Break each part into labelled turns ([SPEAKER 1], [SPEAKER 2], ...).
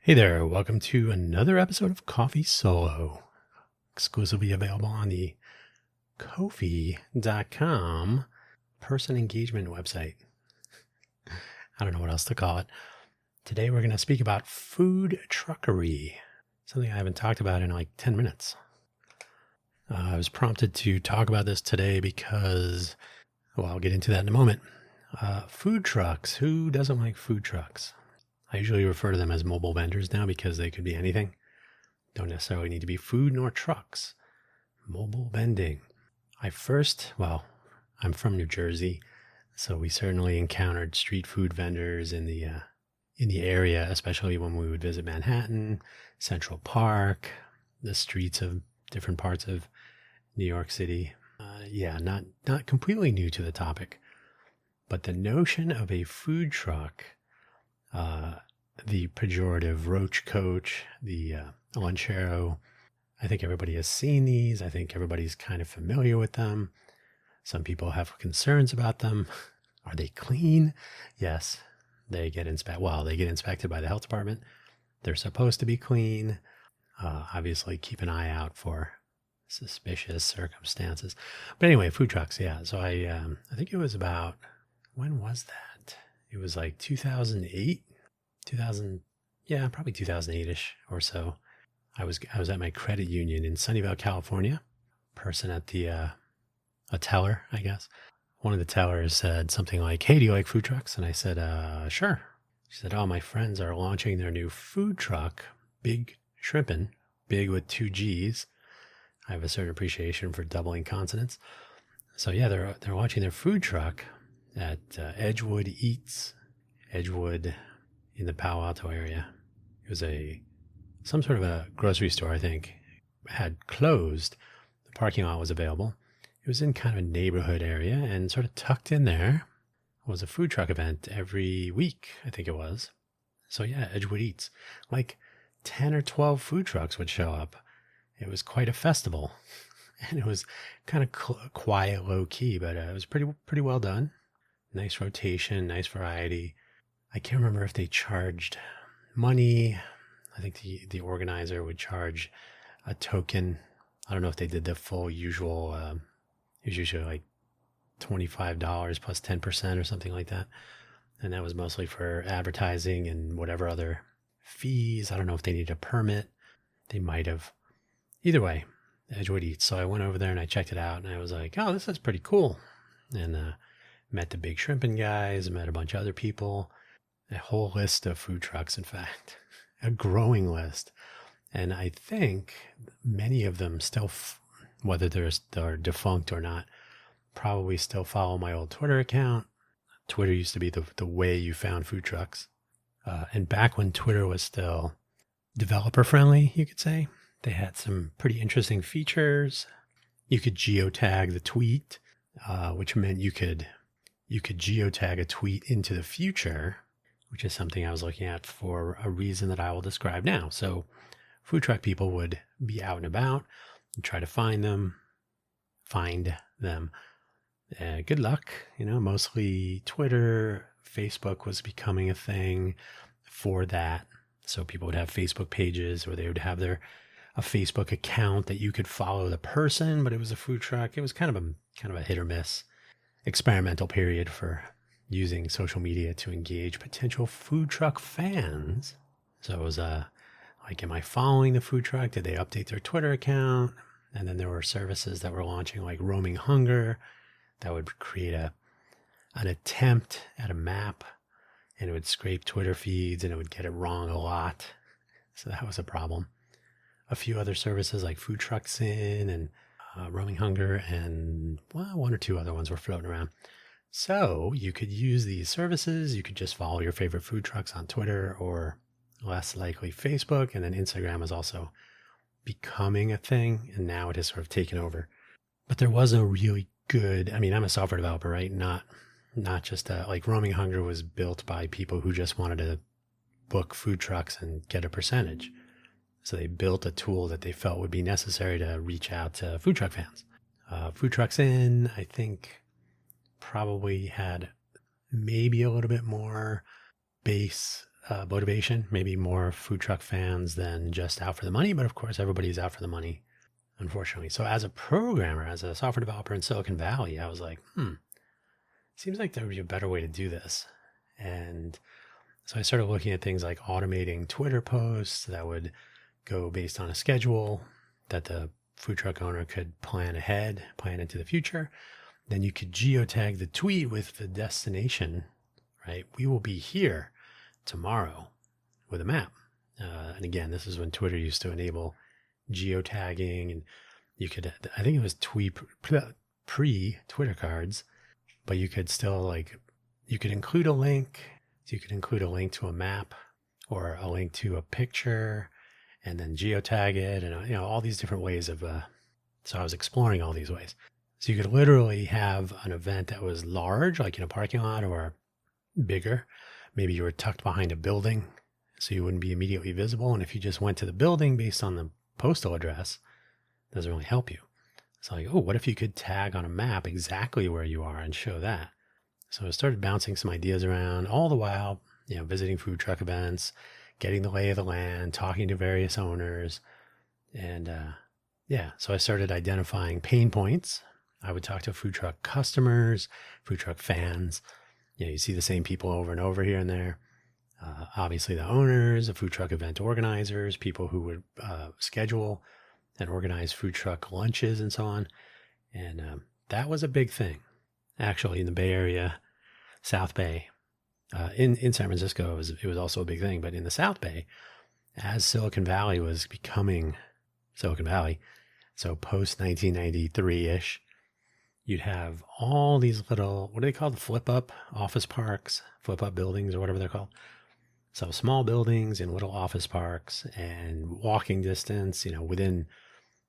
[SPEAKER 1] Hey there, welcome to another episode of Coffee Solo, exclusively available on the Ko-fi.com person engagement website. I don't know what else to call it. Today we're going to speak about food truckery, something I haven't talked about in like 10 minutes. I was prompted to talk about this today because, well, I'll get into that in a moment. Food trucks. Who doesn't like food trucks? I usually refer to them as mobile vendors now because they could be anything. Don't necessarily need to be food nor trucks. Mobile vending. I'm from New Jersey, so we certainly encountered street food vendors in the area, especially when we would visit Manhattan, Central Park, the streets of different parts of New York City. Not completely new to the topic, but the notion of a food truck, the pejorative roach coach, the lunchero, I think everybody has seen these. I think everybody's kind of familiar with them. Some people have concerns about them. Are they clean? Yes, they get inspected by the health department. They're supposed to be clean. Obviously, keep an eye out for suspicious circumstances. But anyway, food trucks, yeah. So I think it was about, when was that? It was like 2008, probably 2008-ish or so. I was at my credit union in Sunnyvale, California. Person at a teller, I guess. One of the tellers said something like, "Hey, do you like food trucks?" And I said, "Sure." She said, "Oh, my friends are launching their new food truck, Big Shrimpin', big with 2 G's. I have a certain appreciation for doubling consonants. So yeah, they're launching their food truck at Edgewood Eats, Edgewood in the Palo Alto area. It was some sort of a grocery store, I think, had closed. The parking lot was available. It was in kind of a neighborhood area, and sort of tucked in there was a food truck event every week, I think it was. So yeah, Edgewood Eats. Like 10 or 12 food trucks would show up. It was quite a festival. And it was kind of quiet, low key, but it was pretty well done. Nice rotation, nice variety. I can't remember if they charged money. I think the organizer would charge a token. I don't know if they did the full usual. It was usually like $25 plus 10% or something like that. And that was mostly for advertising and whatever other fees. I don't know if they needed a permit. They might have. Either way, Edgewood Eats. So I went over there and I checked it out, and I was like, "Oh, this is pretty cool." And met the Big Shrimpin' guys, met a bunch of other people, a whole list of food trucks, in fact, a growing list. And I think many of them still, whether they're defunct or not, probably still follow my old Twitter account. Twitter used to be the way you found food trucks. And back when Twitter was still developer friendly, you could say, they had some pretty interesting features. You could geotag the tweet, which meant you could geotag a tweet into the future, which is something I was looking at for a reason that I will describe now. So food truck people would be out and about and try to find them. Good luck. Mostly Twitter, Facebook was becoming a thing for that. So people would have Facebook pages, or they would have a Facebook account that you could follow the person, but it was a food truck. It was kind of a hit or miss experimental period for using social media to engage potential food truck fans. So it was like, am I following the food truck? Did they update their Twitter account? And then there were services that were launching, like Roaming Hunger, that would create an attempt at a map, and it would scrape Twitter feeds, and it would get it wrong a lot. So that was a problem. A few other services like Food Trucks In and Roaming Hunger, and one or two other ones were floating around. So you could use these services. You could just follow your favorite food trucks on Twitter, or less likely Facebook. And then Instagram is also becoming a thing, and now it has sort of taken over. But there was a really good, I'm a software developer, right? Not just like Roaming Hunger was built by people who just wanted to book food trucks and get a percentage. So they built a tool that they felt would be necessary to reach out to food truck fans. Food Trucks In, I think, probably had maybe a little bit more base motivation, maybe more food truck fans than just out for the money. But of course, everybody's out for the money, unfortunately. So as a programmer, as a software developer in Silicon Valley, I was like, seems like there would be a better way to do this. And so I started looking at things like automating Twitter posts that would go based on a schedule that the food truck owner could plan ahead, plan into the future. Then you could geotag the tweet with the destination, right? We will be here tomorrow with a map. And again, this is when Twitter used to enable geotagging, and you could, I think it was pre-Twitter cards, but you could still you could include a link. So you could include a link to a map or a link to a picture and then geotag it, and all these different ways of, so I was exploring all these ways. So you could literally have an event that was large, like in a parking lot, or bigger. Maybe you were tucked behind a building, so you wouldn't be immediately visible. And if you just went to the building based on the postal address, it doesn't really help you. It's like, oh, what if you could tag on a map exactly where you are and show that? So I started bouncing some ideas around, all the while, visiting food truck events, getting the lay of the land, talking to various owners. And so I started identifying pain points. I would talk to food truck customers, food truck fans. You see the same people over and over here and there. Obviously the owners, the food truck event organizers, people who would schedule and organize food truck lunches and so on. And that was a big thing. Actually, in the Bay Area, South Bay, in San Francisco, it was also a big thing. But in the South Bay, as Silicon Valley was becoming Silicon Valley, so post 1993-ish, you'd have all these little, what are they called? Flip-up office parks, flip-up buildings or whatever they're called. So small buildings in little office parks, and walking distance, within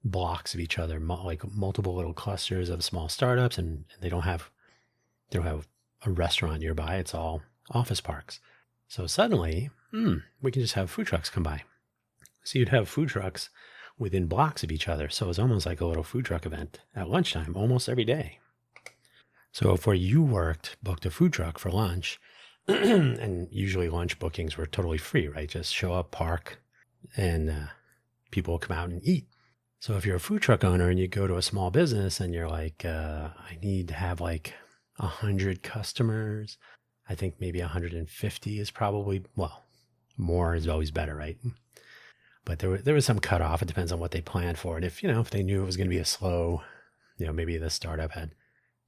[SPEAKER 1] blocks of each other, like multiple little clusters of small startups, and they don't have a restaurant nearby. It's all office parks. So suddenly, we can just have food trucks come by. So you'd have food trucks within blocks of each other. So it's almost like a little food truck event at lunchtime, almost every day. So if where you worked booked a food truck for lunch, and usually lunch bookings were totally free, right? Just show up, park, and people will come out and eat. So if you're a food truck owner and you go to a small business and you're like, I need to have 100 customers, I think maybe 150 is probably, more is always better, right? But there was some cutoff. It depends on what they planned for. And if they knew it was going to be a slow, maybe the startup had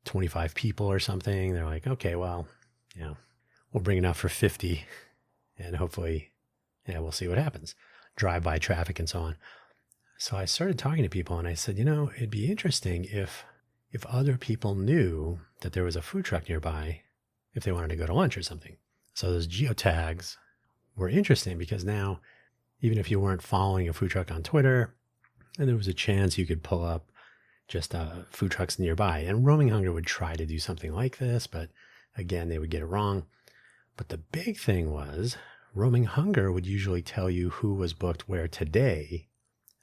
[SPEAKER 1] 25 people or something, they're like, okay, well, we'll bring enough for 50 and hopefully, we'll see what happens. Drive-by traffic and so on. So I started talking to people and I said, it'd be interesting if other people knew that there was a food truck nearby if they wanted to go to lunch or something. So those geotags were interesting because now, even if you weren't following a food truck on Twitter, and there was a chance you could pull up just food trucks nearby. And Roaming Hunger would try to do something like this, but again, they would get it wrong. But the big thing was Roaming Hunger would usually tell you who was booked where today.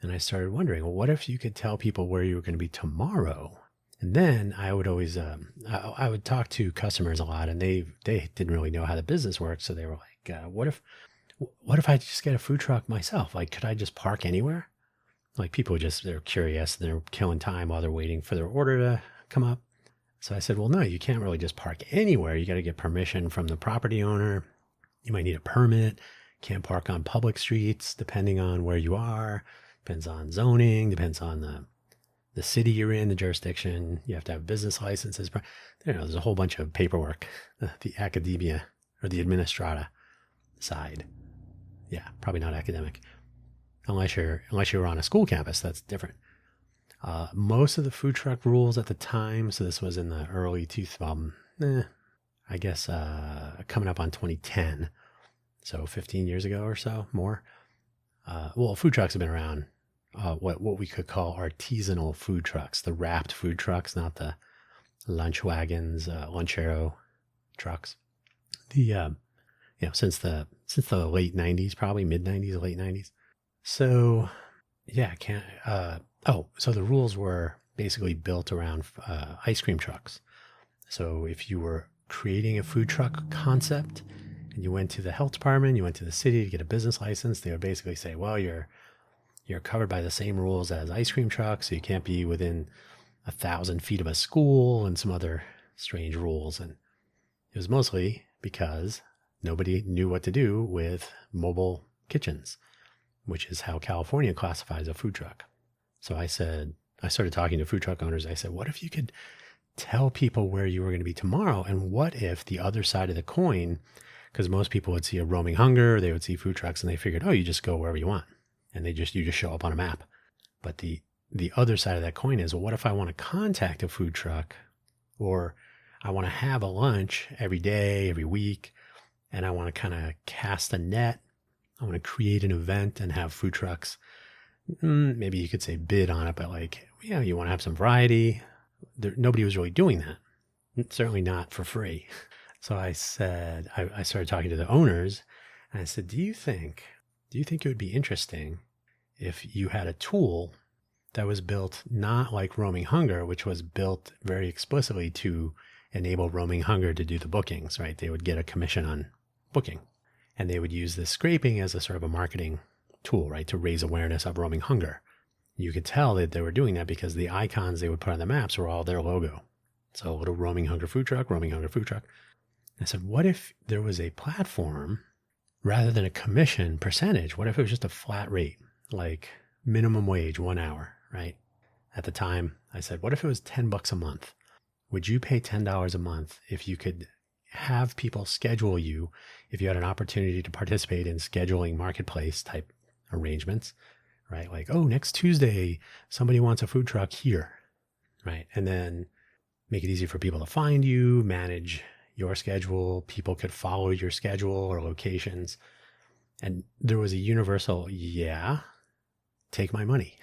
[SPEAKER 1] And I started wondering, well, what if you could tell people where you were going to be tomorrow? And then I would always, I would talk to customers a lot, and they didn't really know how the business worked. So they were like, what if I just get a food truck myself? Could I just park anywhere? People they're curious and they're killing time while they're waiting for their order to come up. So I said, well, no, you can't really just park anywhere. You got to get permission from the property owner. You might need a permit. Can't park on public streets, depending on where you are. Depends on zoning, depends on the city you're in, the jurisdiction. You have to have business licenses. There's a whole bunch of paperwork, the academia or the administrata side. Yeah, probably not academic. Unless you're on a school campus, that's different. Most of the food truck rules at the time, so this was in the early 2000s, I guess coming up on 2010, so 15 years ago or so, more. Food trucks have been around. What we could call artisanal food trucks, the wrapped food trucks, not the lunch wagons, lunchero trucks. Since the late 90s, probably mid 90s, late 90s. So so the rules were basically built around ice cream trucks. So if you were creating a food truck concept, and you went to the health department, you went to the city to get a business license, they would basically say, well, you're covered by the same rules as ice cream trucks, so you can't be within 1,000 feet of a school and some other strange rules. And it was mostly because nobody knew what to do with mobile kitchens, which is how California classifies a food truck. So I started talking to food truck owners. I said, what if you could tell people where you were going to be tomorrow? And what if the other side of the coin, because most people would see a roaming hunger, they would see food trucks and they figured, oh, you just go wherever you want. And you just show up on a map. But the other side of that coin is, well, what if I want to contact a food truck, or I want to have a lunch every day, every week, and I want to kind of cast a net. I want to create an event and have food trucks. Maybe you could say bid on it, but you want to have some variety. Nobody was really doing that. Certainly not for free. So I said, I started talking to the owners and I said, do you think it would be interesting if you had a tool that was built not like Roaming Hunger, which was built very explicitly to enable Roaming Hunger to do the bookings, right? They would get a commission on booking, and they would use this scraping as a sort of a marketing tool, right? To raise awareness of Roaming Hunger. You could tell that they were doing that because the icons they would put on the maps were all their logo. So a little Roaming Hunger food truck, Roaming Hunger food truck. I said, what if there was a platform rather than a commission percentage? What if it was just a flat rate, like minimum wage, 1 hour, right? At the time, I said, what if it was $10 a month? Would you pay $10 a month if you could have people schedule you, if you had an opportunity to participate in scheduling marketplace type arrangements, right? Like, oh, next Tuesday, somebody wants a food truck here, right? And then make it easy for people to find you, manage your schedule. People could follow your schedule or locations. And there was a universal, yeah, take my money.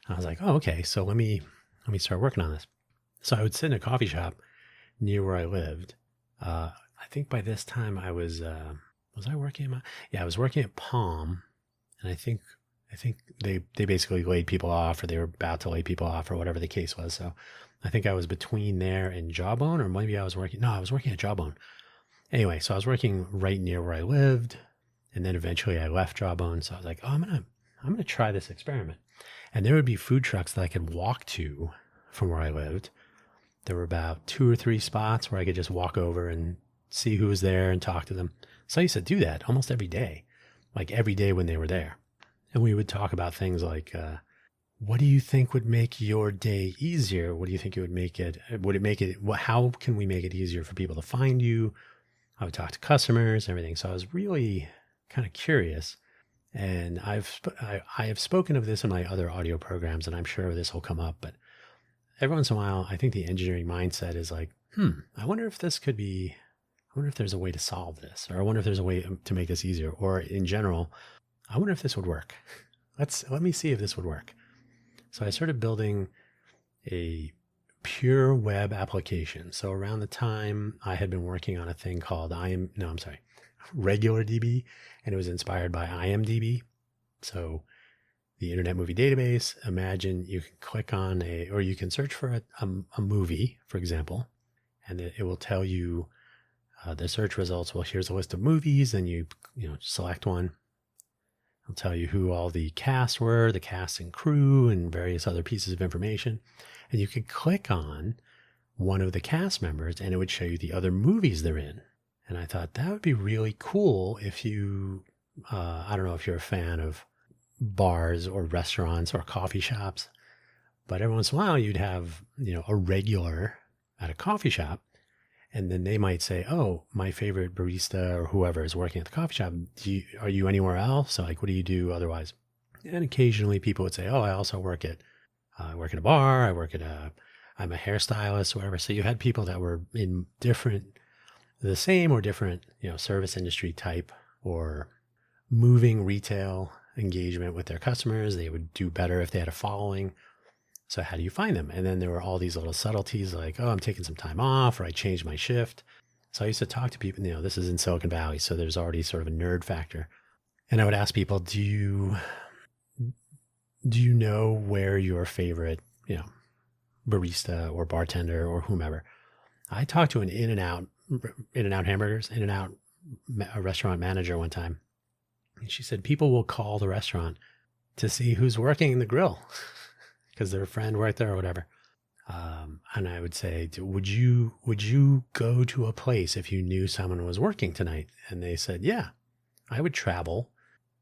[SPEAKER 1] I was like, oh, okay. So let me start working on this. So I would sit in a coffee shop near where I lived. I think by this time I was I working at I was working at Palm, and I think they basically laid people off, or they were about to lay people off, or whatever the case was. So I think I was between there and Jawbone, or maybe I was working at Jawbone. Anyway, so I was working right near where I lived, and then eventually I left Jawbone. So I was like, oh, I'm gonna try this experiment. And there would be food trucks that I could walk to from where I lived. There were about 2 or 3 spots where I could just walk over and see who was there and talk to them. So I used to do that almost every day, like every day when they were there. And we would talk about things like, what do you think would make your day easier? What do you think it would make it? How can we make it easier for people to find you? I would talk to customers and everything. So I was really kind of curious. And I have spoken of this in my other audio programs, and I'm sure this will come up, but every once in a while, I think the engineering mindset is like, I wonder if there's a way to solve this, or I wonder if there's a way to make this easier, or in general, I wonder if this would work. Let me see if this would work. So I started building a pure web application. So around the time I had been working on a thing called RegularDB, and it was inspired by IMDb. So the Internet Movie Database, imagine you can click on or you can search for a movie, for example, and it will tell you the search results. Well, here's a list of movies, and you select one. It'll tell you who all the cast were, the cast and crew, and various other pieces of information. And you could click on one of the cast members, and it would show you the other movies they're in. And I thought that would be really cool if you, I don't know if you're a fan of bars or restaurants or coffee shops, but every once in a while you'd have, a regular at a coffee shop, and then they might say, oh, my favorite barista or whoever is working at the coffee shop, are you anywhere else? So like, what do you do otherwise? And occasionally people would say, oh, I also work at a bar, I'm a hairstylist, or whatever. So you had people that were in the same or different, service industry type or moving retail engagement with their customers. They would do better if they had a following. So how do you find them? And then there were all these little subtleties like, oh, I'm taking some time off, or I changed my shift. So I used to talk to people, this is in Silicon Valley, so there's already sort of a nerd factor. And I would ask people, do you know where your favorite, barista or bartender or whomever? I talked to an In-N-Out hamburgers, In-N-Out a restaurant manager one time. And she said, people will call the restaurant to see who's working in the grill because their friend worked there or whatever. And I would say, would you go to a place if you knew someone was working tonight? And they said, yeah, I would travel.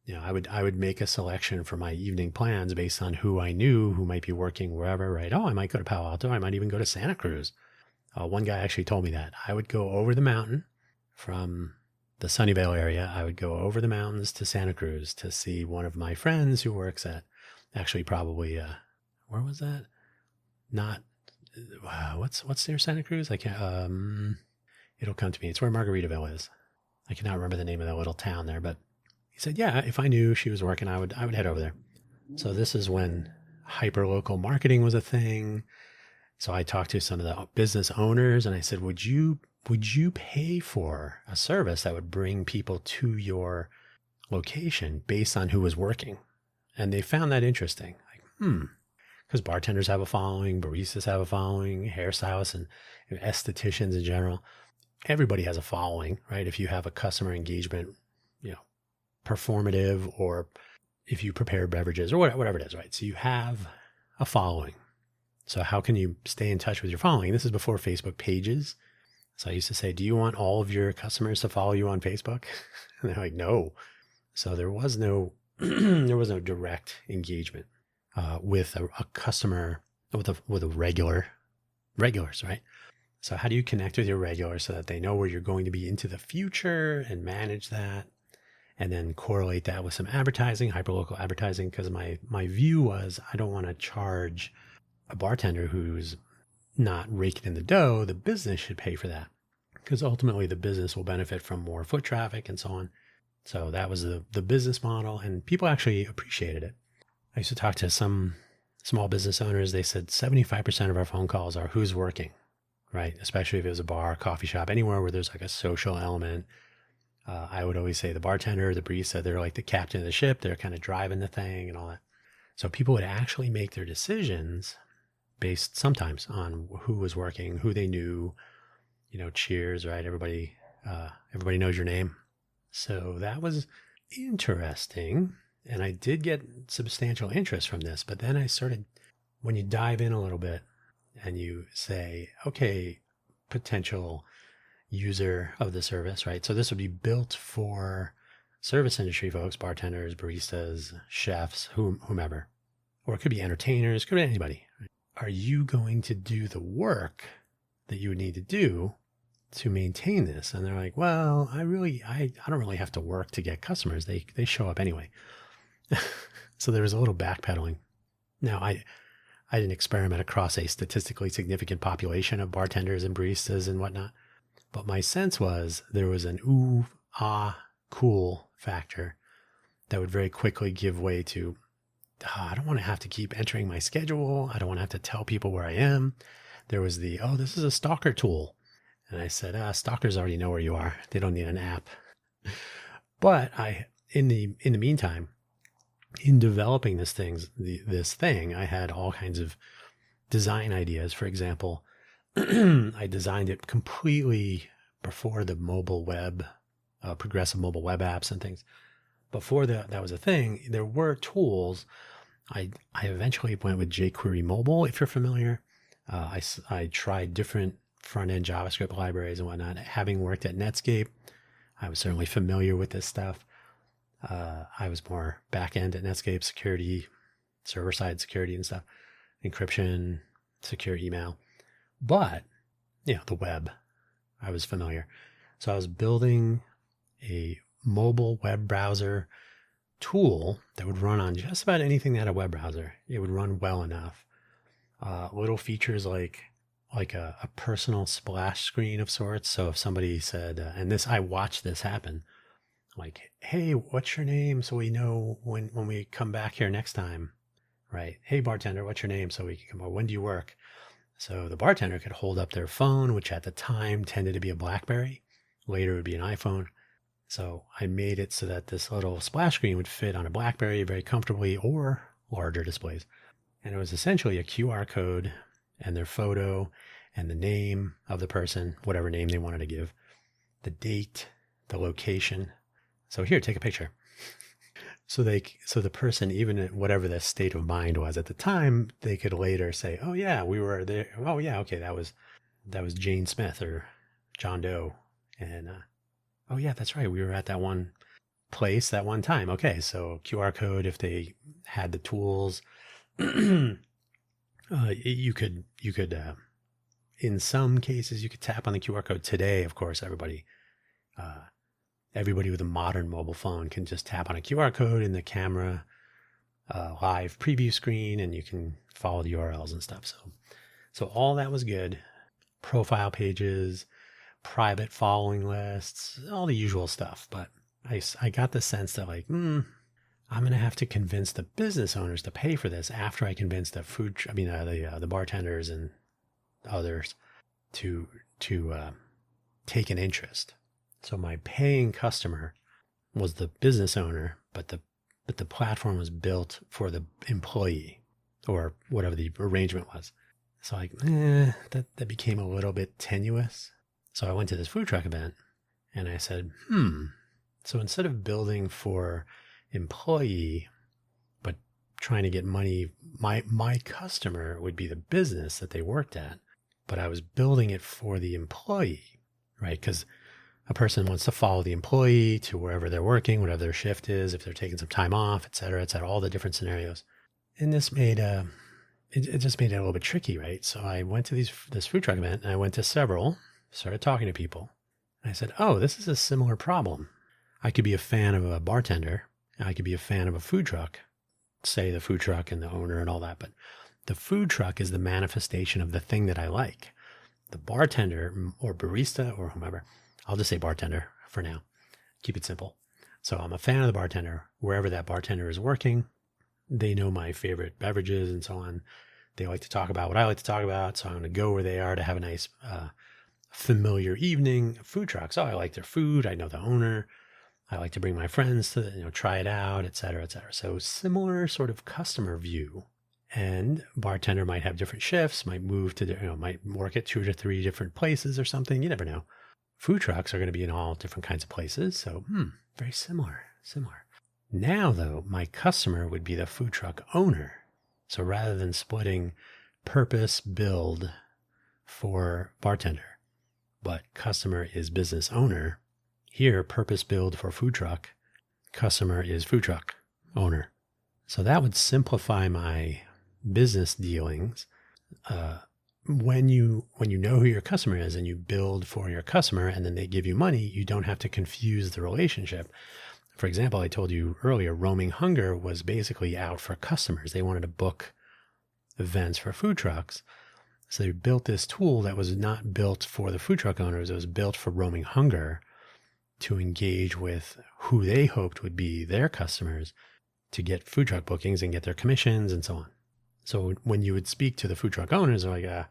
[SPEAKER 1] I would make a selection for my evening plans based on who I knew who might be working wherever, right? Oh, I might go to Palo Alto. I might even go to Santa Cruz. One guy actually told me that. I would go over the mountain from the Sunnyvale area. I would go over the mountains to Santa Cruz to see one of my friends who works at, actually probably, where was that? Not, what's near Santa Cruz? I can't, it'll come to me. It's where Margaritaville is. I cannot remember the name of that little town there, but he said, yeah, if I knew she was working, I would head over there. So this is when hyper-local marketing was a thing. So I talked to some of the business owners and I said, would you pay for a service that would bring people to your location based on who was working? And they found that interesting. Like, because bartenders have a following, baristas have a following, hairstylists and estheticians in general. Everybody has a following, right? If you have a customer engagement, performative, or if you prepare beverages or whatever it is, right? So you have a following. So how can you stay in touch with your following? This is before Facebook pages. So I used to say, do you want all of your customers to follow you on Facebook? And they're like, no. So there was no, there was no direct engagement with a customer, with a regulars, right? So how do you connect with your regulars so that they know where you're going to be into the future and manage that? And then correlate that with some advertising, hyperlocal advertising, because my view was I don't want to charge a bartender who's not raking in the dough. The business should pay for that because ultimately the business will benefit from more foot traffic and so on. So that was the business model, and people actually appreciated it. I used to talk to some small business owners. They said 75% of our phone calls are who's working, right? Especially if it was a bar, coffee shop, anywhere where there's like a social element. I would always say the bartender, the barista, they're like the captain of the ship. They're kind of driving the thing and all that. So people would actually make their decisions based sometimes on who was working, who they knew, cheers, right? Everybody knows your name. So that was interesting. And I did get substantial interest from this, but then I started, when you dive in a little bit and you say, okay, potential user of the service, right? So this would be built for service industry folks, bartenders, baristas, chefs, whomever, or it could be entertainers, could be anybody. Are you going to do the work that you would need to do to maintain this? And they're like, well, I don't really have to work to get customers. They show up anyway. So there was a little backpedaling. Now I didn't experiment across a statistically significant population of bartenders and baristas and whatnot. But my sense was there was an cool factor that would very quickly give way to, I don't want to have to keep entering my schedule. I don't want to have to tell people where I am. There was this is a stalker tool. And I said, stalkers already know where you are. They don't need an app. But in the meantime, in developing this thing, I had all kinds of design ideas. For example, I designed it completely before the mobile web, progressive mobile web apps and things. Before that was a thing, there were tools. I eventually went with jQuery Mobile, if you're familiar. I tried different front-end JavaScript libraries and whatnot. Having worked at Netscape, I was certainly familiar with this stuff. I was more back-end at Netscape, security, server-side security and stuff, encryption, secure email. But, the web, I was familiar. So I was building a mobile web browser tool that would run on just about anything that had a web browser. It would run well enough. Little features like a personal splash screen of sorts. So if somebody said, I watched this happen, like, hey, what's your name? So we know when we come back here next time, right? Hey, bartender, what's your name? So we can come, or when do you work? So the bartender could hold up their phone, which at the time tended to be a BlackBerry. Later it would be an iPhone. So I made it so that this little splash screen would fit on a BlackBerry very comfortably, or larger displays. And it was essentially a QR code and their photo and the name of the person, whatever name they wanted to give, the date, the location. So here, take a picture. So the person, even at whatever their state of mind was at the time, they could later say, "Oh yeah, we were there. Oh yeah, okay, that was Jane Smith or John Doe." And oh yeah, that's right, we were at that one place that one time. Okay, so QR code, if they had the tools, you could in some cases you could tap on the QR code. Today, of course, everybody with a modern mobile phone can just tap on a QR code in the camera live preview screen, and you can follow the URLs and stuff. So all that was good. Profile pages, private following lists, all the usual stuff. But I got the sense that like, I'm going to have to convince the business owners to pay for this after I convince the the bartenders and others to take an interest. So my paying customer was the business owner, but the platform was built for the employee or whatever the arrangement was. So that became a little bit tenuous. So I went to this food truck event and I said, so instead of building for employee, but trying to get money, my customer would be the business that they worked at, but I was building it for the employee, right? Because a person wants to follow the employee to wherever they're working, whatever their shift is, if they're taking some time off, et cetera, all the different scenarios. And this made it just made it a little bit tricky, right? So I went to this food truck event and I went to several, started talking to people. And I said, oh, this is a similar problem. I could be a fan of a bartender, and I could be a fan of a food truck, say the food truck and the owner and all that. But the food truck is the manifestation of the thing that I like. The bartender or barista or whomever, I'll just say bartender for now. Keep it simple. So I'm a fan of the bartender. Wherever that bartender is working, they know my favorite beverages and so on. They like to talk about what I like to talk about. So I'm going to go where they are to have a nice, familiar evening. Food trucks. Oh, I like their food. I know the owner. I like to bring my friends to, try it out, et cetera, et cetera. So similar sort of customer view. And bartender might have different shifts, might move to, might work at 2 to 3 different places or something. You never know. Food trucks are going to be in all different kinds of places. So, very similar. Now, though, my customer would be the food truck owner. So rather than splitting purpose build for bartender, but customer is business owner, here, purpose build for food truck, customer is food truck owner. So that would simplify my business dealings. When you know who your customer is and you build for your customer and then they give you money, you don't have to confuse the relationship. For example, I told you earlier, Roaming Hunger was basically out for customers. They wanted to book events for food trucks. So they built this tool that was not built for the food truck owners. It was built for Roaming Hunger to engage with who they hoped would be their customers to get food truck bookings and get their commissions and so on. So when you would speak to the food truck owners, they're like,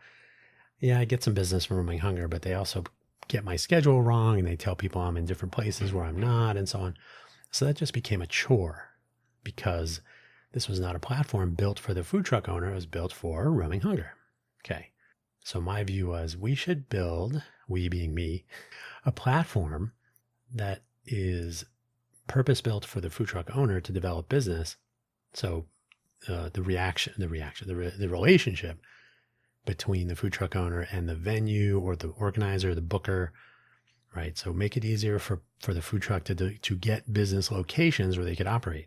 [SPEAKER 1] yeah, I get some business from Roaming Hunger, but they also get my schedule wrong and they tell people I'm in different places where I'm not and so on. So that just became a chore because this was not a platform built for the food truck owner. It was built for Roaming Hunger. Okay. So my view was we should build, we being me, a platform that is purpose built for the food truck owner to develop business. So the relationship between the food truck owner and the venue or the organizer, the booker, right? So make it easier for the food truck to get business locations where they could operate,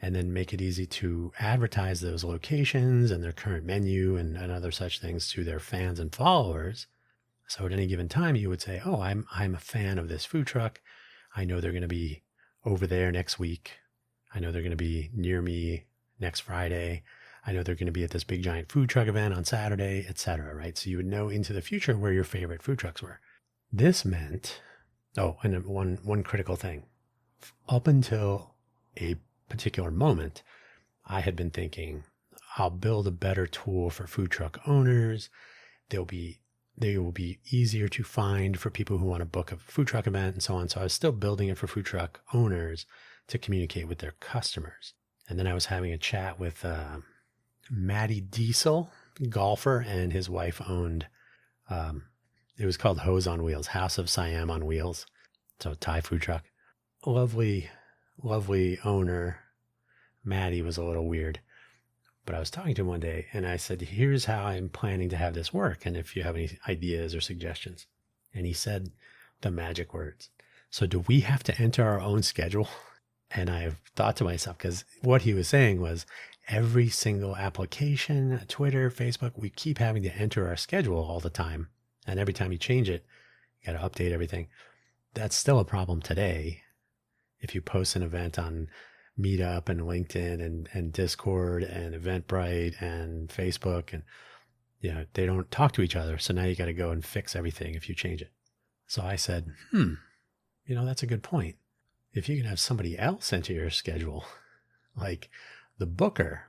[SPEAKER 1] and then make it easy to advertise those locations and their current menu and other such things to their fans and followers. So at any given time, you would say, oh, I'm a fan of this food truck. I know they're going to be over there next week. I know they're going to be near me next Friday. I know they're going to be at this big giant food truck event on Saturday, et cetera, right? So you would know into the future where your favorite food trucks were. This meant, and one critical thing. Up until a particular moment, I had been thinking, I'll build a better tool for food truck owners. They will be easier to find for people who want to book a food truck event and so on. So I was still building it for food truck owners to communicate with their customers. And then I was having a chat with Matty Diesel, golfer, and his wife owned, it was called Hose on Wheels, House of Siam on Wheels. So Thai food truck. Lovely, lovely owner. Maddie was a little weird. But I was talking to him one day and I said, here's how I'm planning to have this work. And if you have any ideas or suggestions. And he said the magic words. So do we have to enter our own schedule? And I thought to myself, because what he was saying was every single application, Twitter, Facebook, we keep having to enter our schedule all the time. And every time you change it, you got to update everything. That's still a problem today. If you post an event on Meetup and LinkedIn and Discord and Eventbrite and Facebook, and they don't talk to each other. So now you got to go and fix everything if you change it. So I said, that's a good point. If you can have somebody else enter your schedule, like the booker,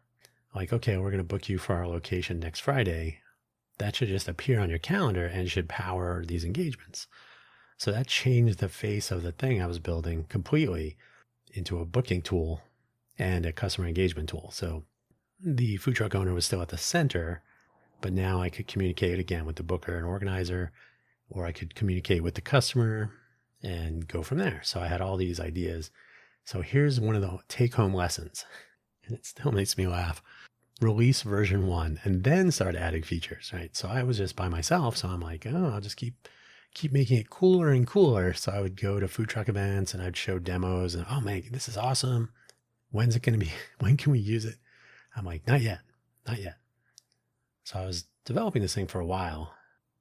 [SPEAKER 1] like, okay, we're going to book you for our location next Friday. That should just appear on your calendar and should power these engagements. So that changed the face of the thing I was building completely into a booking tool and a customer engagement tool. So the food truck owner was still at the center, but now I could communicate again with the booker and organizer, or I could communicate with the customer and go from there. So I had all these ideas. So here's one of the take-home lessons, and it still makes me laugh. Release version 1 and then start adding features, right? So I was just by myself. So I'm like, I'll just keep making it cooler and cooler. So I would go to food truck events and I'd show demos and, oh man, this is awesome. When's it going to be? When can we use it? I'm like, not yet. So I was developing this thing for a while.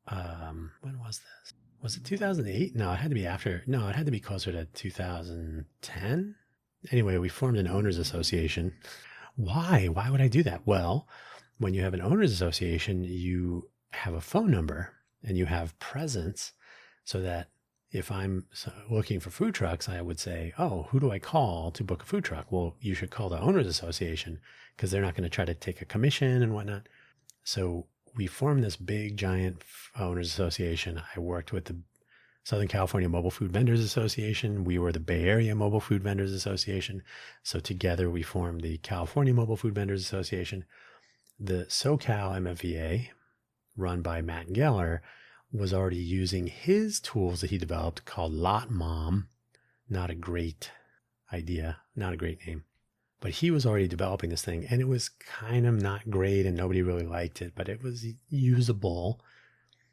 [SPEAKER 1] When was this? Was it 2008? No, it had to be after. No, it had to be closer to 2010. Anyway, we formed an owners association. Why? Why would I do that? Well, when you have an owners association, you have a phone number and you have presence, so that if I'm looking for food trucks, I would say, oh, who do I call to book a food truck? Well, you should call the owners association because they're not going to try to take a commission and whatnot. So we formed this big, giant owners association. I worked with the Southern California Mobile Food Vendors Association. We were the Bay Area Mobile Food Vendors Association. So together we formed the California Mobile Food Vendors Association. The SoCal MFVA, run by Matt Geller, was already using his tools that he developed called Lot Mom. Not a great idea, not a great name. But he was already developing this thing, and it was kind of not great and nobody really liked it, but it was usable.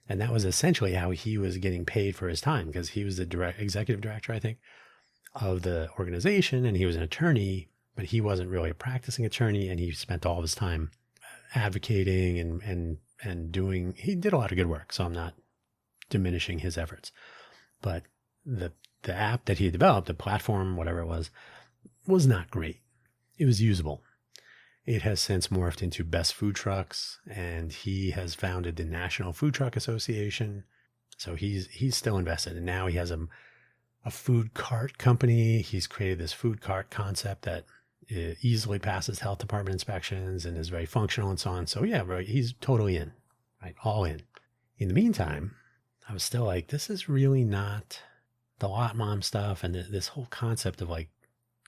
[SPEAKER 1] And that was essentially how he was getting paid for his time, because he was the executive director, I think, of the organization, and he was an attorney, but he wasn't really a practicing attorney, and he spent all of his time advocating and doing, he did a lot of good work, so I'm not diminishing his efforts. But the app that he developed, the platform, whatever it was not great. It was usable. It has since morphed into Best Food Trucks, and he has founded the National Food Truck Association. So he's still invested, and now he has a food cart company. He's created this food cart concept that easily passes health department inspections and is very functional and so on. So yeah, right, he's totally in, right? All in. In the meantime, I was still like, this is really not the Lot Mom stuff and this whole concept of like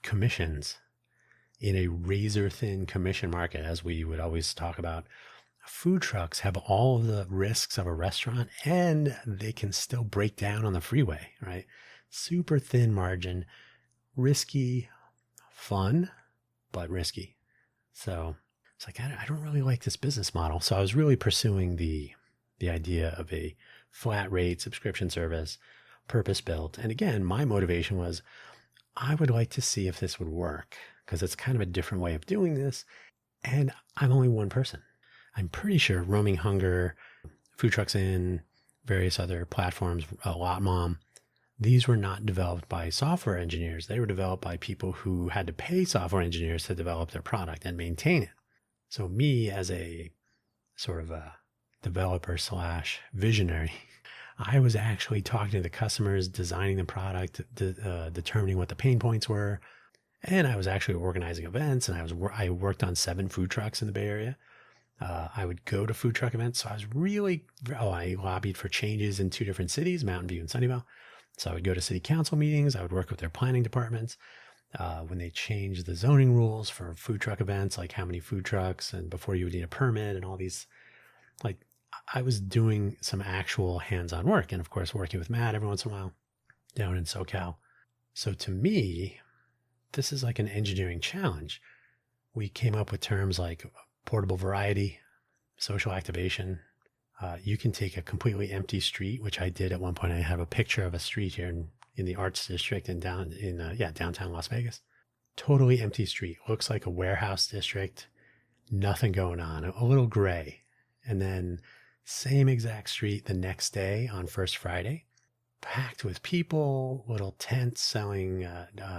[SPEAKER 1] commissions in a razor thin commission market, as we would always talk about. Food trucks have all of the risks of a restaurant, and they can still break down on the freeway, right? Super thin margin, risky, fun, but risky. So it's like, I don't really like this business model. So I was really pursuing the idea of a flat rate subscription service, purpose built. And again, my motivation was, I would like to see if this would work, because it's kind of a different way of doing this. And I'm only one person. I'm pretty sure Roaming Hunger, Food Trucks In, various other platforms, Lot Mom, these were not developed by software engineers. They were developed by people who had to pay software engineers to develop their product and maintain it. So me, as a sort of a developer / visionary, I was actually talking to the customers, designing the product, determining what the pain points were. And I was actually organizing events, and I worked on 7 food trucks in the Bay Area. I would go to food truck events. So I was I lobbied for changes in 2 different cities, Mountain View and Sunnyvale. So I would go to city council meetings. I would work with their planning departments. When they changed the zoning rules for food truck events, like how many food trucks and before you would need a permit and all these, like I was doing some actual hands-on work. And of course, working with Matt every once in a while, down in SoCal. So to me, this is like an engineering challenge. We came up with terms like portable variety, social activation. You can take a completely empty street, which I did at one point. I have a picture of a street here in the Arts District in downtown Las Vegas. Totally empty street. Looks like a warehouse district. Nothing going on. A little gray. And then same exact street the next day on First Friday, packed with people, little tents selling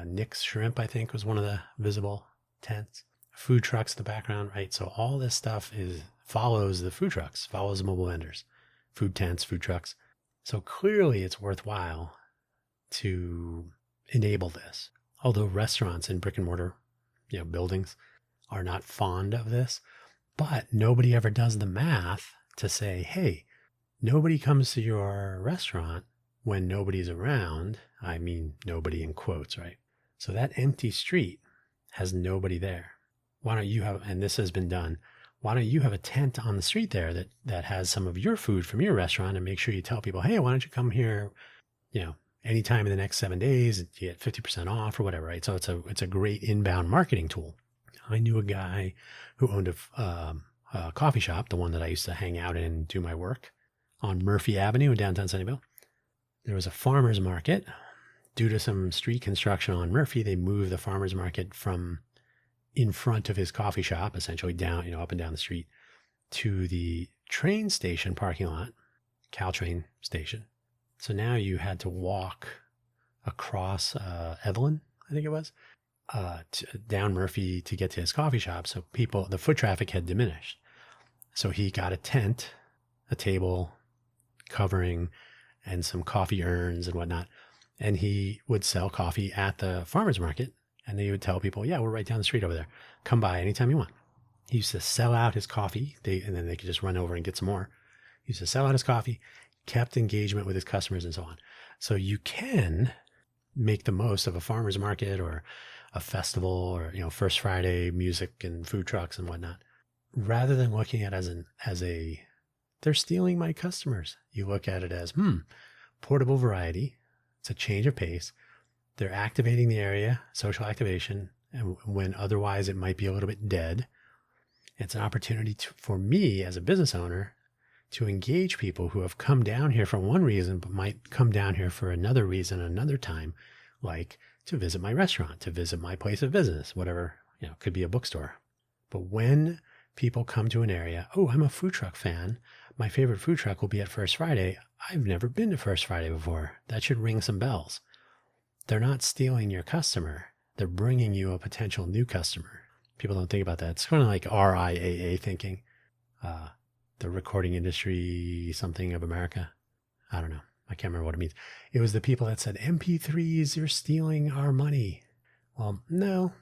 [SPEAKER 1] Nick's Shrimp, I think was one of the visible tents. Food trucks in the background, right? So all this stuff follows the food trucks, follows the mobile vendors, food tents, food trucks. So clearly it's worthwhile to enable this. Although restaurants and brick and mortar, buildings are not fond of this, but nobody ever does the math to say, hey, nobody comes to your restaurant when nobody's around. I mean, nobody in quotes, right? So that empty street has nobody there. Why don't you have, and this has been done, why don't you have a tent on the street there that has some of your food from your restaurant, and make sure you tell people, hey, why don't you come here, anytime in the next 7 days, you get 50% off or whatever, right? So it's a great inbound marketing tool. I knew a guy who owned a coffee shop, the one that I used to hang out in and do my work on Murphy Avenue in downtown Sunnyvale. There was a farmer's market. Due to some street construction on Murphy, they moved the farmer's market from in front of his coffee shop, essentially down, up and down the street, to the train station parking lot, Caltrain station. So now you had to walk across Evelyn, I think it was, down Murphy to get to his coffee shop. So the foot traffic had diminished. So he got a tent, a table, covering, and some coffee urns and whatnot. And he would sell coffee at the farmer's market. And they would tell people, yeah, we're right down the street over there. Come by anytime you want. He used to sell out his coffee, and then they could just run over and get some more. He used to sell out his coffee, kept engagement with his customers and so on. So you can make the most of a farmer's market or a festival or, First Friday music and food trucks and whatnot, rather than looking at it as they're stealing my customers. You look at it as, portable variety. It's a change of pace. They're activating the area, social activation, and when otherwise it might be a little bit dead. It's an opportunity for me as a business owner to engage people who have come down here for one reason, but might come down here for another reason another time, like to visit my restaurant, to visit my place of business, whatever, could be a bookstore. But when people come to an area, oh, I'm a food truck fan. My favorite food truck will be at First Friday. I've never been to First Friday before. That should ring some bells. They're not stealing your customer. They're bringing you a potential new customer. People don't think about that. It's kind of like RIAA thinking, the Recording Industry something of America. I don't know. I can't remember what it means. It was the people that said, MP3s, you're stealing our money. Well, no,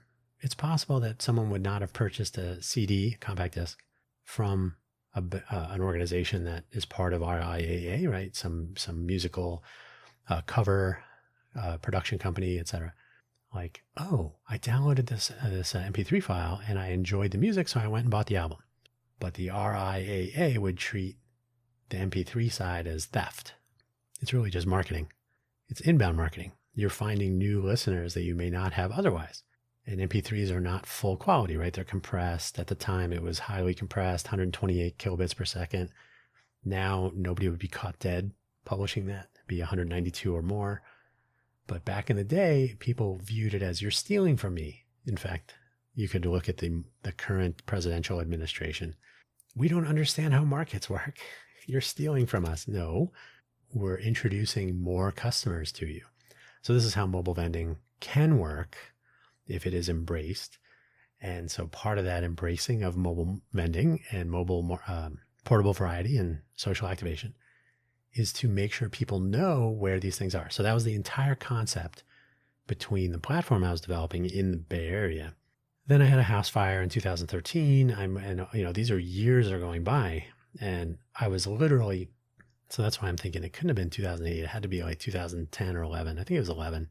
[SPEAKER 1] it's possible that someone would not have purchased a CD, compact disc, from an organization that is part of RIAA, right? Some musical cover production company, etc. Like, oh, I downloaded this MP3 file and I enjoyed the music, so I went and bought the album. But the RIAA would treat the MP3 side as theft. It's really just marketing. It's inbound marketing. You're finding new listeners that you may not have otherwise. And MP3s are not full quality, right? They're compressed. At the time, it was highly compressed, 128 kilobits per second. Now, nobody would be caught dead publishing that. It'd be 192 or more. But back in the day, people viewed it as, you're stealing from me. In fact, you could look at the current presidential administration. We don't understand how markets work. You're stealing from us. No, we're introducing more customers to you. So this is how mobile vending can work if it is embraced. And so part of that embracing of mobile vending and mobile portable variety and social activation is to make sure people know where these things are. So that was the entire concept between the platform I was developing in the Bay Area. Then I had a house fire in 2013. These are years are going by, and I was literally, so that's why I'm thinking it couldn't have been 2008. It had to be like 2010 or 11. I think it was 11.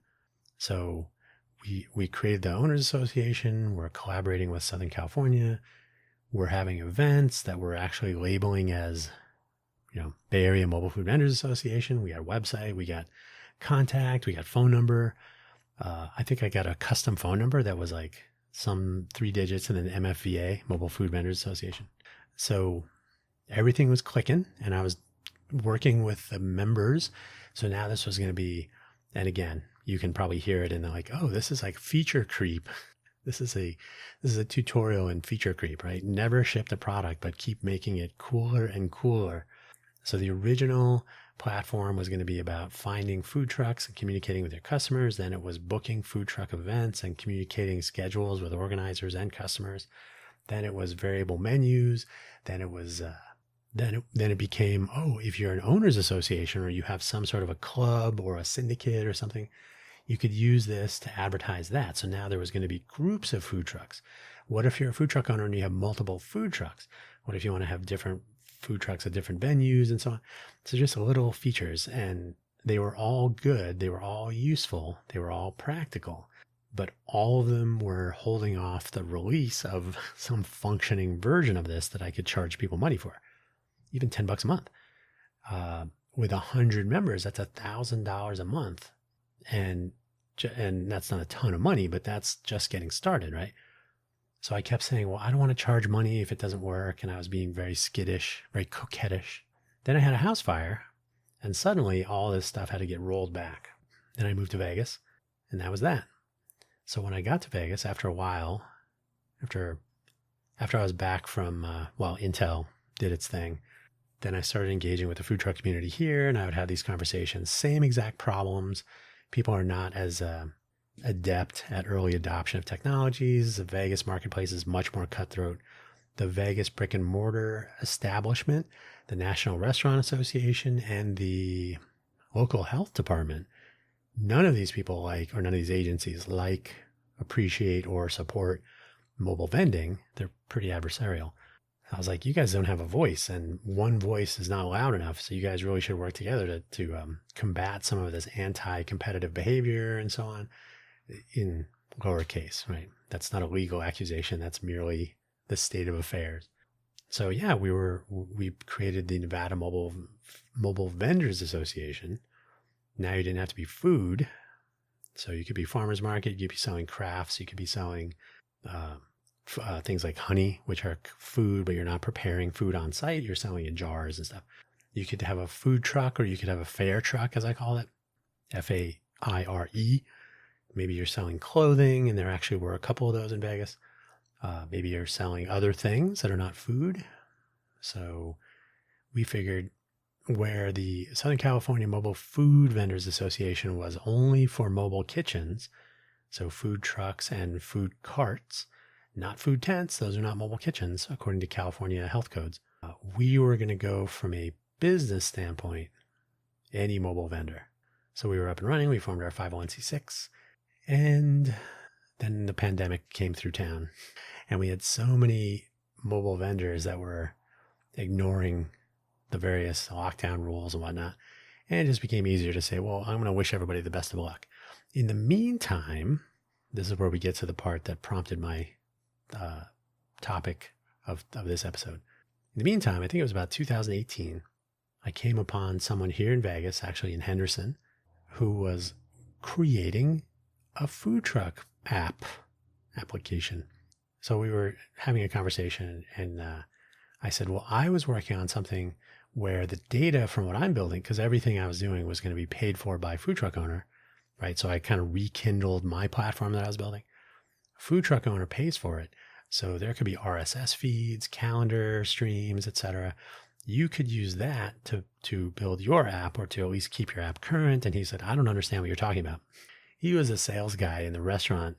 [SPEAKER 1] So we created the Owners Association. We're collaborating with Southern California. We're having events that we're actually labeling as, Bay Area Mobile Food Vendors Association. We got a website. We got contact. We got phone number. I think I got a custom phone number that was like some 3 digits and then MFVA, Mobile Food Vendors Association. So everything was clicking, and I was working with the members. So now this was going to be, and again, you can probably hear it in the like, oh, this is like feature creep. This is a tutorial in feature creep, right? Never ship the product, but keep making it cooler and cooler. So the original platform was going to be about finding food trucks and communicating with your customers. Then it was booking food truck events and communicating schedules with organizers and customers. Then it was variable menus. Then it was then it became, oh, if you're an owners association or you have some sort of a club or a syndicate or something, you could use this to advertise that. So now there was going to be groups of food trucks. What if you're a food truck owner and you have multiple food trucks? What if you want to have different food trucks at different venues and so on? So just little features, and they were all good. They were all useful. They were all practical, but all of them were holding off the release of some functioning version of this that I could charge people money for, even $10 a month. With 100 members, that's $1,000 a month. And that's not a ton of money, but that's just getting started, right? So I kept saying, well, I don't want to charge money if it doesn't work. And I was being very skittish, very coquettish. Then I had a house fire, and suddenly all this stuff had to get rolled back. Then I moved to Vegas, and that was that. So when I got to Vegas, after a while, after I was back from, Intel did its thing, then I started engaging with the food truck community here, and I would have these conversations, same exact problems. People are not as adept at early adoption of technologies. The Vegas marketplace is much more cutthroat. The Vegas brick and mortar establishment, the National Restaurant Association, and the local health department, none of these people none of these agencies appreciate, or support mobile vending. They're pretty adversarial. I was like, you guys don't have a voice, and one voice is not loud enough. So you guys really should work together to combat some of this anti-competitive behavior and so on, in lowercase, right? That's not a legal accusation. That's merely the state of affairs. So yeah, we created the Nevada Mobile Vendors Association. Now you didn't have to be food. So you could be farmer's market, you could be selling crafts, you could be selling things like honey, which are food, but you're not preparing food on site. You're selling in jars and stuff. You could have a food truck, or you could have a fair truck, as I call it, FAIRE. Maybe you're selling clothing, and there actually were a couple of those in Vegas. Maybe you're selling other things that are not food. So we figured, where the Southern California Mobile Food Vendors Association was only for mobile kitchens, so food trucks and food carts, not food tents. Those are not mobile kitchens, according to California health codes. We were going to go from a business standpoint, any mobile vendor. So we were up and running. We formed our 501c6. And then the pandemic came through town. And we had so many mobile vendors that were ignoring the various lockdown rules and whatnot. And it just became easier to say, well, I'm going to wish everybody the best of luck. In the meantime, this is where we get to the part that prompted my topic of this episode. In the meantime, I think it was about 2018, I came upon someone here in Vegas, actually in Henderson, who was creating a food truck application. So we were having a conversation, and I said, well, I was working on something where the data from what I'm building, because everything I was doing was going to be paid for by a food truck owner, right? So I kind of rekindled my platform that I was building. Food truck owner pays for it. So there could be RSS feeds, calendar streams, etc. You could use that to build your app, or to at least keep your app current. And he said, I don't understand what you're talking about. He was a sales guy in the restaurant.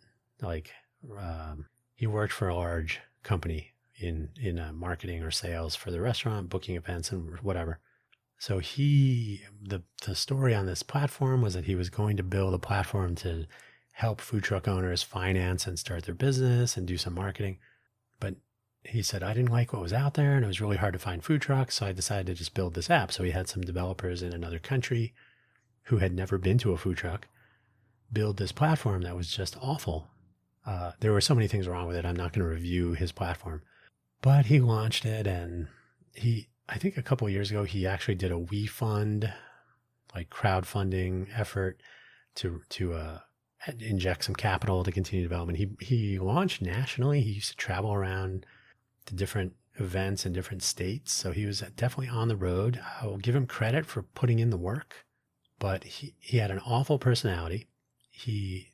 [SPEAKER 1] He worked for a large company in marketing or sales for the restaurant, booking events and whatever. So the story on this platform was that he was going to build a platform to help food truck owners finance and start their business and do some marketing. But he said, I didn't like what was out there, and it was really hard to find food trucks. So I decided to just build this app. So he had some developers in another country who had never been to a food truck build this platform that was just awful. There were so many things wrong with it. I'm not going to review his platform, but he launched it. And I think a couple of years ago, he actually did a WeFund like crowdfunding effort to inject some capital to continue development. He launched nationally. He used to travel around to different events in different states. So he was definitely on the road. I will give him credit for putting in the work, but he had an awful personality. He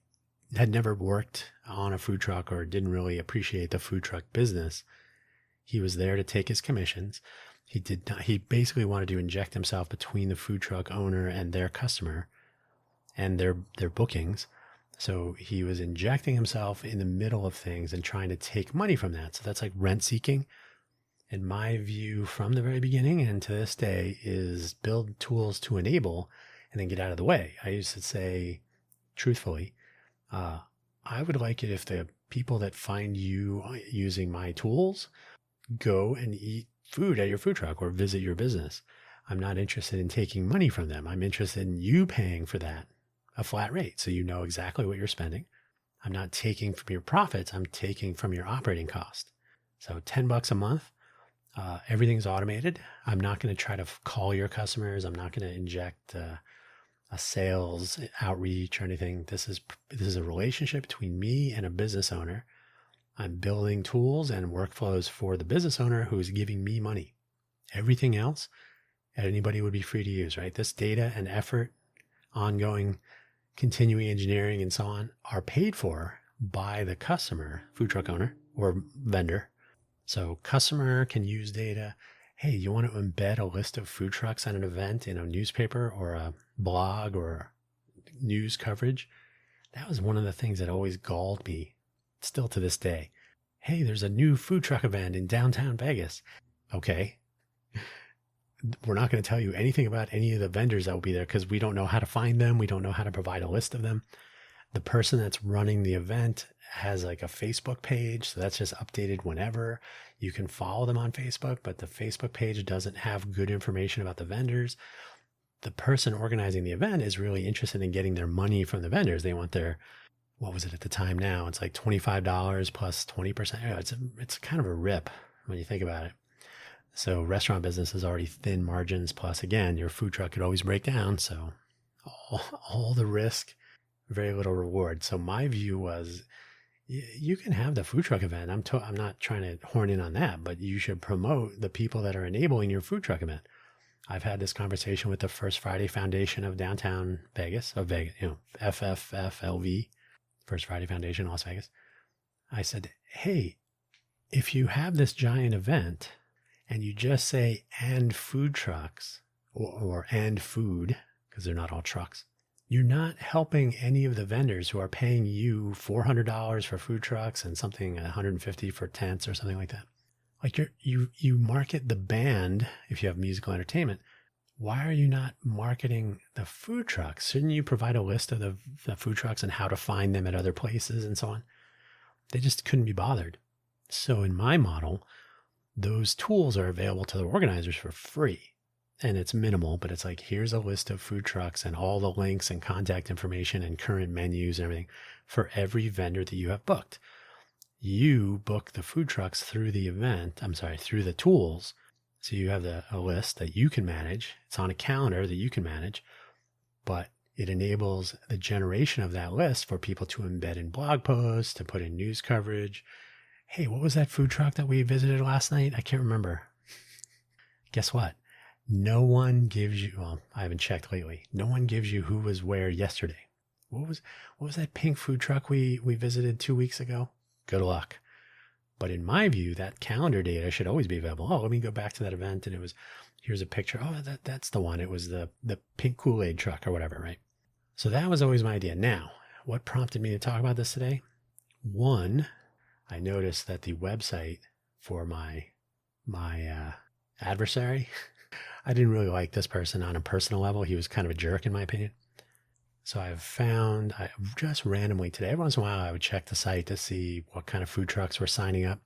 [SPEAKER 1] had never worked on a food truck or didn't really appreciate the food truck business. He was there to take his commissions. He basically wanted to inject himself between the food truck owner and their customer and their bookings. So he was injecting himself in the middle of things and trying to take money from that. So that's like rent seeking. And my view from the very beginning and to this day is build tools to enable and then get out of the way. I used to say, truthfully, I would like it if the people that find you using my tools go and eat food at your food truck or visit your business. I'm not interested in taking money from them. I'm interested in you paying for that, a flat rate, so you know exactly what you're spending. I'm not taking from your profits. I'm taking from your operating cost. So $10 a month. Everything's automated. I'm not going to try to call your customers. I'm not going to inject a sales outreach or anything. This is a relationship between me and a business owner. I'm building tools and workflows for the business owner who is giving me money. Everything else, anybody would be free to use, right? This data and effort, ongoing, continuing engineering and so on are paid for by the customer, food truck owner or vendor. So customer can use data. Hey, you want to embed a list of food trucks at an event in a newspaper or a blog or news coverage? That was one of the things that always galled me, still to this day. Hey, there's a new food truck event in downtown Vegas. Okay. We're not going to tell you anything about any of the vendors that will be there because we don't know how to find them. We don't know how to provide a list of them. The person that's running the event has like a Facebook page. So that's just updated whenever. You can follow them on Facebook, but the Facebook page doesn't have good information about the vendors. The person organizing the event is really interested in getting their money from the vendors. They want their, what was it at the time now? It's like $25 plus 20%. It's kind of a rip when you think about it. So restaurant business is already thin margins. Plus, again, your food truck could always break down. So all the risk, very little reward. So my view was, you can have the food truck event. I'm not trying to horn in on that, but you should promote the people that are enabling your food truck event. I've had this conversation with the First Friday Foundation of downtown Vegas, FFFLV, First Friday Foundation, Las Vegas. I said, hey, if you have this giant event and you just say, and food trucks or and food, because they're not all trucks, you're not helping any of the vendors who are paying you $400 for food trucks and something $150 for tents or something like that. Like you market the band if you have musical entertainment. Why are you not marketing the food trucks? Shouldn't you provide a list of the food trucks and how to find them at other places and so on? They just couldn't be bothered. So in my model, those tools are available to the organizers for free. And it's minimal, but it's like, here's a list of food trucks and all the links and contact information and current menus and everything for every vendor that you have booked. You book the food trucks through the event, through the tools. So you have a list that you can manage. It's on a calendar that you can manage, but it enables the generation of that list for people to embed in blog posts, to put in news coverage. Hey, what was that food truck that we visited last night? I can't remember. Guess what? No one gives you, well, I haven't checked lately. No one gives you who was where yesterday. What was that pink food truck we visited 2 weeks ago? Good luck. But in my view, that calendar data should always be available. Oh, let me go back to that event. And here's a picture. Oh, that's the one. It was the pink Kool-Aid truck or whatever, right? So that was always my idea. Now, what prompted me to talk about this today? One, I noticed that the website for my adversary, I didn't really like this person on a personal level. He was kind of a jerk in my opinion. So I just randomly today, every once in a while, I would check the site to see what kind of food trucks were signing up.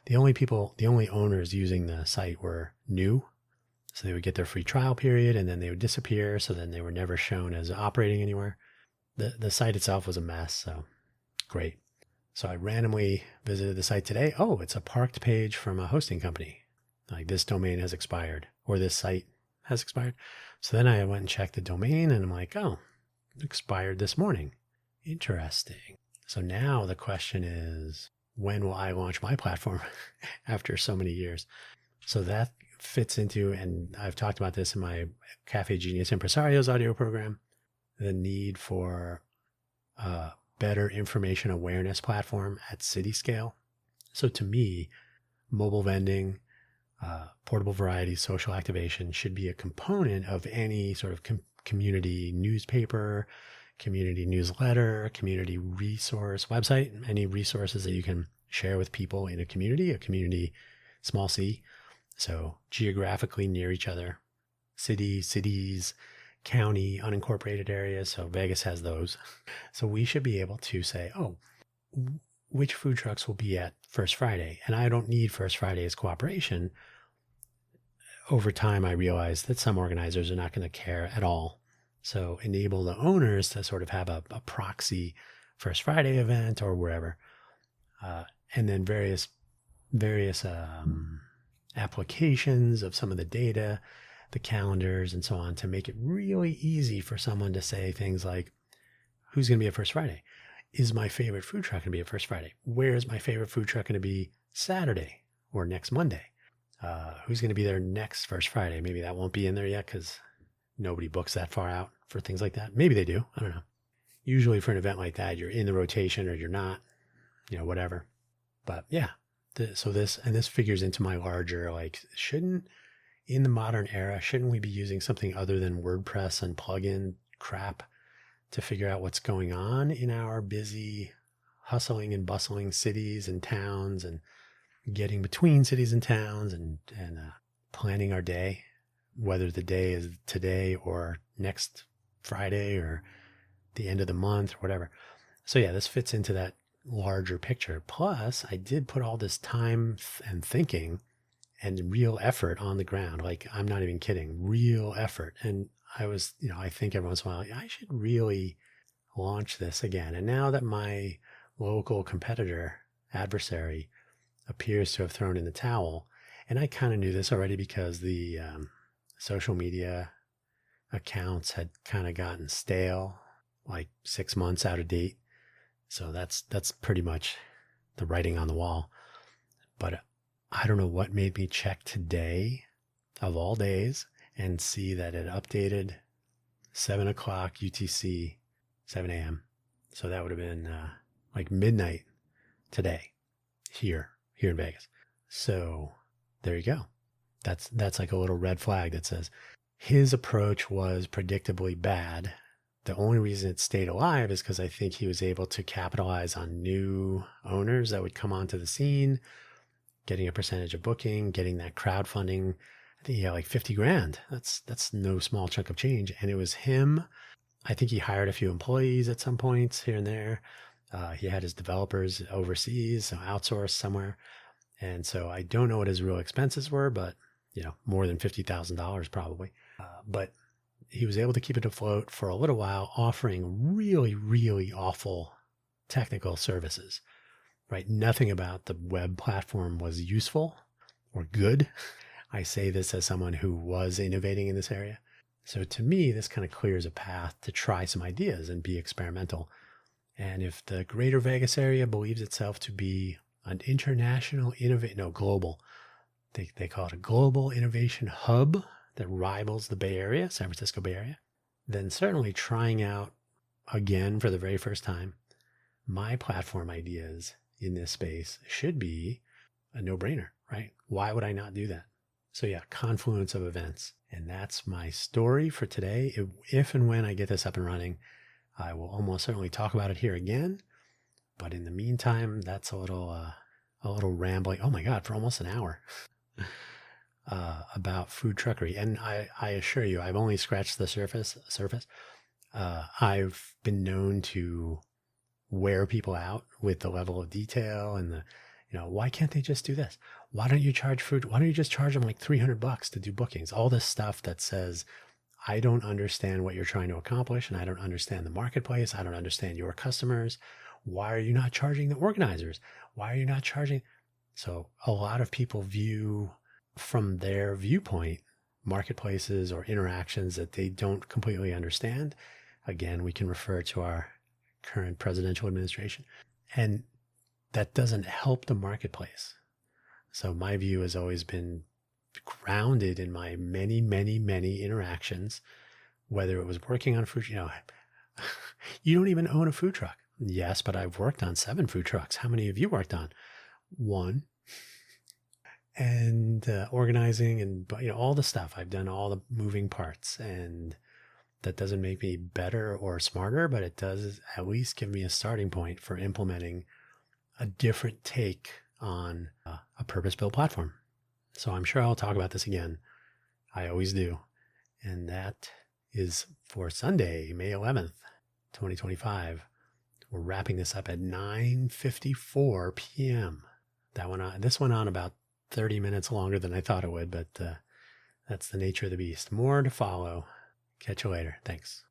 [SPEAKER 1] The only owners using the site were new. So they would get their free trial period and then they would disappear. So then they were never shown as operating anywhere. The site itself was a mess. So great. So I randomly visited the site today. Oh, it's a parked page from a hosting company. Like this domain has expired or this site has expired. So then I went and checked the domain and I'm like, oh, it expired this morning. Interesting. So now the question is, when will I launch my platform after so many years? So that fits into, and I've talked about this in my Cafe Genius Impresarios audio program, the need for a better information awareness platform at city scale. So to me, mobile vending, portable variety, social activation should be a component of any sort of community newspaper, community newsletter, community resource website, any resources that you can share with people in a community, small c. So geographically near each other, cities, county, unincorporated areas. So Vegas has those. So we should be able to say, oh, which food trucks will be at First Friday? And I don't need First Friday's cooperation. Over time, I realized that some organizers are not going to care at all. So enable the owners to sort of have a proxy First Friday event or wherever. And then various applications of some of the data, the calendars and so on, to make it really easy for someone to say things like, who's going to be at First Friday? Is my favorite food truck going to be at First Friday? Where is my favorite food truck going to be Saturday or next Monday? Who's going to be there next First Friday? Maybe that won't be in there yet because nobody books that far out for things like that. Maybe they do. I don't know. Usually for an event like that, you're in the rotation or you're not, whatever. But yeah, so this figures into my larger, like, in the modern era, shouldn't we be using something other than WordPress and plugin crap to figure out what's going on in our busy, hustling and bustling cities and towns, and getting between cities and towns, and planning our day, whether the day is today or next Friday or the end of the month or whatever. So yeah, this fits into that larger picture. Plus, I did put all this time and thinking and real effort on the ground. Like, I'm not even kidding, real effort. And I was, I think every once in a while, I should really launch this again. And now that my local competitor, adversary, appears to have thrown in the towel, and I kind of knew this already because the social media accounts had kind of gotten stale, like 6 months out of date. So that's pretty much the writing on the wall. But I don't know what made me check today, of all days, and see that it updated 7 o'clock UTC, 7 a.m. So that would have been like midnight today here in Vegas. So there you go. That's like a little red flag that says his approach was predictably bad. The only reason it stayed alive is because I think he was able to capitalize on new owners that would come onto the scene, getting a percentage of booking, getting that crowdfunding. I think he had like 50 grand. That's no small chunk of change. And it was him. I think he hired a few employees at some points here and there. He had his developers overseas, so outsourced somewhere. And so I don't know what his real expenses were, but more than $50,000 probably. But he was able to keep it afloat for a little while, offering really, really awful technical services, right? Nothing about the web platform was useful or good. I say this as someone who was innovating in this area. So to me, this kind of clears a path to try some ideas and be experimental. And if the greater Vegas area believes itself to be an international global, they call it a global innovation hub that rivals the Bay Area, San Francisco Bay Area, then certainly trying out again for the very first time my platform ideas in this space should be a no-brainer, right? Why would I not do that? So yeah, confluence of events. And that's my story for today. If and when I get this up and running, I will almost certainly talk about it here again. But in the meantime, that's a little rambling. Oh my God, for almost an hour. About food truckery. And I assure you, I've only scratched the surface. I've been known to wear people out with the level of detail and why can't they just do this? Why don't you charge food? Why don't you just charge them like $300 to do bookings? All this stuff that says, I don't understand what you're trying to accomplish, and I don't understand the marketplace. I don't understand your customers. Why are you not charging the organizers? Why are you not charging? So a lot of people view from their viewpoint marketplaces or interactions that they don't completely understand. Again, we can refer to our current presidential administration. And that doesn't help the marketplace. So my view has always been grounded in my many, many, many interactions, whether it was working on food, you don't even own a food truck. Yes, but I've worked on 7 food trucks. How many have you worked on? 1. And organizing and all the stuff. I've done all the moving parts, and that doesn't make me better or smarter, but it does at least give me a starting point for implementing a different take on a purpose-built platform. So I'm sure I'll talk about this again. I always do. And that is for Sunday, May 11th, 2025. We're wrapping this up at 9:54 p.m. This went on about 30 minutes longer than I thought it would, but that's the nature of the beast. More to follow. Catch you later. Thanks.